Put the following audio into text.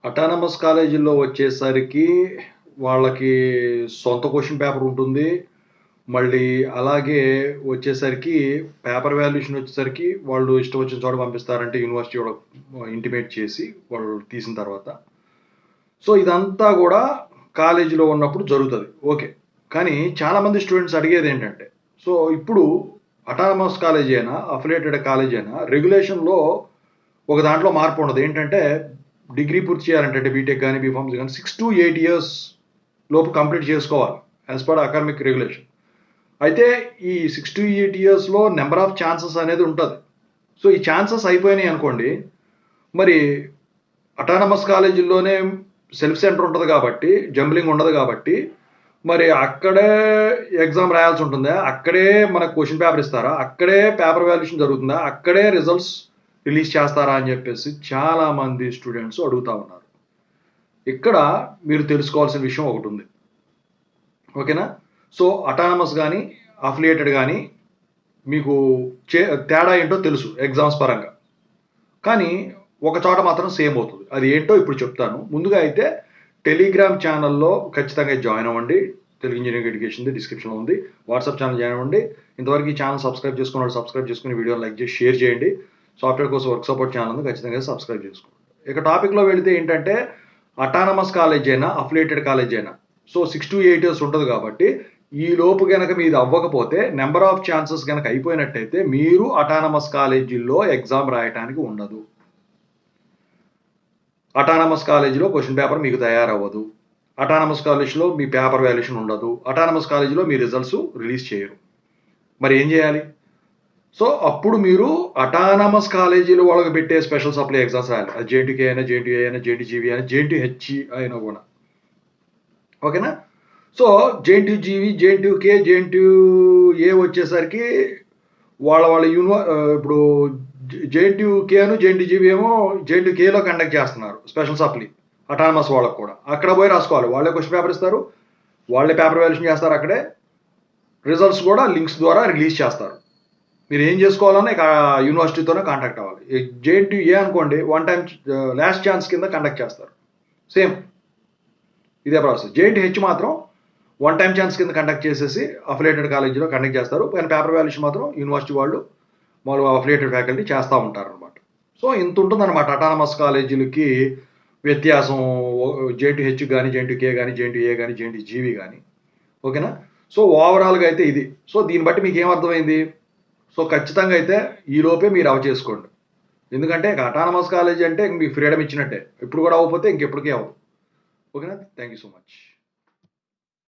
Autonomous కాలేజీల్లో వచ్చేసరికి వాళ్ళకి సొంత క్వెషన్ పేపర్ ఉంటుంది. మళ్ళీ అలాగే వచ్చేసరికి పేపర్ వాల్యుయేషన్ వచ్చేసరికి వాళ్ళు ఇష్టం వచ్చిన చోట పంపిస్తారంటే యూనివర్సిటీ వాళ్ళకి ఇంటిమేట్ చేసి వాళ్ళు తీసిన తర్వాత. సో ఇదంతా కూడా కాలేజీలో ఉన్నప్పుడు జరుగుతుంది. ఓకే. కానీ చాలామంది స్టూడెంట్స్ అడిగేది ఏంటంటే, సో ఇప్పుడు అటానమస్ కాలేజీ అయినా, అఫిలియేటెడ్ కాలేజీ అయినా రెగ్యులేషన్‌లో ఒక దాంట్లో మార్పు ఉండదు. ఏంటంటే డిగ్రీ పూర్తి చేయాలంటే బీటెక్ గాని, బీఫార్మసీ గాని 6-8 ఇయర్స్ లోపు కంప్లీట్ చేసుకోవాలి. As per academic regulation. అయితే ఈ 6-8 ఇయర్స్‌లో నంబర్ ఆఫ్ ఛాన్సెస్ అనేది ఉంటది. సో ఈ ఛాన్సెస్ అయిపోయినాయి అనుకోండి, మరి అటానమస్ కాలేజీల్లోనే సెల్ఫ్ సెంటర్ ఉంటది కాబట్టి, జంబ్లింగ్ ఉండదు కాబట్టి, మరి అక్కడే ఎగ్జామ్ రాయాల్సి ఉంటుందా? అక్కడే మనకు క్వెషన్ పేపర్ ఇస్తారా? అక్కడే పేపర్ వాల్యుయేషన్ జరుగుతుందా? అక్కడే రిజల్ట్స్ రిలీజ్ చేస్తారా? అని చెప్పేసి చాలామంది స్టూడెంట్స్ అడుగుతా ఉన్నారు. ఇక్కడ మీరు తెలుసుకోవాల్సిన విషయం ఒకటుంది. ఓకేనా? సో అటానమస్ గానీ, అఫిలియేటెడ్ గానీ మీకు తేడా ఏంటో తెలుసు ఎగ్జామ్స్ పరంగా. కానీ ఒక చోట మాత్రం సేమ్ అవుతుంది. అది ఏంటో ఇప్పుడు చెప్తాను. ముందుగా అయితే టెలిగ్రామ్ ఛానల్‌లో ఖచ్చితంగా జాయిన్ అవ్వండి. తెలుగు ఇంజినీరింగ్ ఎడ్యుకేషన్‌ది డిస్క్రిప్షన్‌లో ఉంది. వాట్సాప్ ఛానల్ జాయిన్ అవ్వండి. ఇంతవరకు ఈ ఛానల్ సబ్స్క్రైబ్ చేసుకున్నవాళ్ళు సబ్స్క్రైబ్ చేసుకొని వీడియోని లైక్ చేసి షేర్ చేయండి. సాఫ్ట్‌వేర్ కోసం వర్క్ సపోర్ట్ ఛానల్ ఉంది. ఖచ్చితంగా సబ్స్క్రైబ్ చేసుకోండి. ఇక టాపిక్‌లో వెళితే ఏంటంటే అటానమస్ కాలేజ్ అయినా, అఫిలియేటెడ్ కాలేజ్ అయినా సో 6-8 ఇయర్స్ ఉంటది కాబట్టి ఈ లోపు గనక మీది అవ్వకపోతే నంబర్ ఆఫ్ ఛాన్సెస్ గనక అయిపోయినట్టయితే మీరు అటానమస్ కాలేజీల్లో ఎగ్జామ్ రాయటానికి ఉండదు. అటానమస్ కాలేజీలో క్వెషన్ పేపర్ మీకు తయారవ్వదు. అటానమస్ కాలేజీలో మీ పేపర్ వాల్యుయేషన్ ఉండదు. అటానమస్ కాలేజీలో మీ రిజల్ట్స్ రిలీజ్ చేయరు. మరి ఏం చేయాలి? సో అప్పుడు మీరు అటానమస్ కాలేజీలో వాళ్ళకి పెట్టే స్పెషల్ సప్లై ఎగ్జామ్స్ రాయాలి. అది జేఎన్‌టీయూకే అయినా, జేఎన్‌టీయూ అయినా, జేఎన్‌టీజీవీ అయినా, జేఎన్‌టీహెచ్ అయినా కూడా. ఓకేనా? సో జేఎన్‌టీజీవీ, జేఎన్‌టీయూకే, జేఎన్‌టీయూఏ వచ్చేసరికి వాళ్ళ ఇప్పుడు జేఎన్‌టీయూకేను, జేఎన్‌టీజీవీ ఏమో జేఎన్‌టీయూకేలో కండక్ట్ చేస్తున్నారు స్పెషల్ సప్లీ. అటానమస్ వాళ్ళకి కూడా. అక్కడ పోయి రాసుకోవాలి. వాళ్ళే క్వెషన్ పేపర్ ఇస్తారు. వాళ్ళే పేపర్ వాల్యుయేషన్ చేస్తారు అక్కడే. రిజల్ట్స్ కూడా లింక్స్ ద్వారా రిలీజ్ చేస్తారు. మీరు ఏం చేసుకోవాలన్నా ఇక యూనివర్సిటీతోనే కాంటాక్ట్ అవ్వాలి. జేఎన్‌టీయూఏ అనుకోండి వన్ టైమ్ లాస్ట్ ఛాన్స్ కింద కండక్ట్ చేస్తారు. సేమ్ ఇదే ప్రాసెస్. జేఎన్‌టీహెచ్ మాత్రం వన్ టైమ్ ఛాన్స్ కింద కండక్ట్ చేసేసి అఫిలియేటెడ్ కాలేజీలో కండక్ట్ చేస్తారు. కానీ పేపర్ వాల్యుయేషన్ మాత్రం యూనివర్సిటీ వాళ్ళు మామూలుగా అఫిలియేటెడ్ ఫ్యాకల్టీ చేస్తూ ఉంటారనమాట. సో ఇంత ఉంటుందన్నమాట అటానమస్ కాలేజీలకి వ్యత్యాసం. జేఎన్‌టీహెచ్ కానీ, జేఎన్‌టీయూకే కానీ, జేఎన్‌టీయూఏ కానీ, జేఎన్‌టీజీవీ కానీ. ఓకేనా? సో ఓవరాల్‌గా అయితే ఇది. సో దీన్ని బట్టి మీకు ఏమర్థమైంది? సో ఖచ్చితంగా అయితే ఈ లోపే మీరు చేసుకోండి. ఎందుకంటే అటానమస్ కాలేజీ అంటే మీకు ఫ్రీడమ్ ఇచ్చినట్టే. ఇప్పుడు కూడా అవ్వకపోతే ఇంకెప్పటికీ అవ్వదు. ఓకేనా? Thank you so much.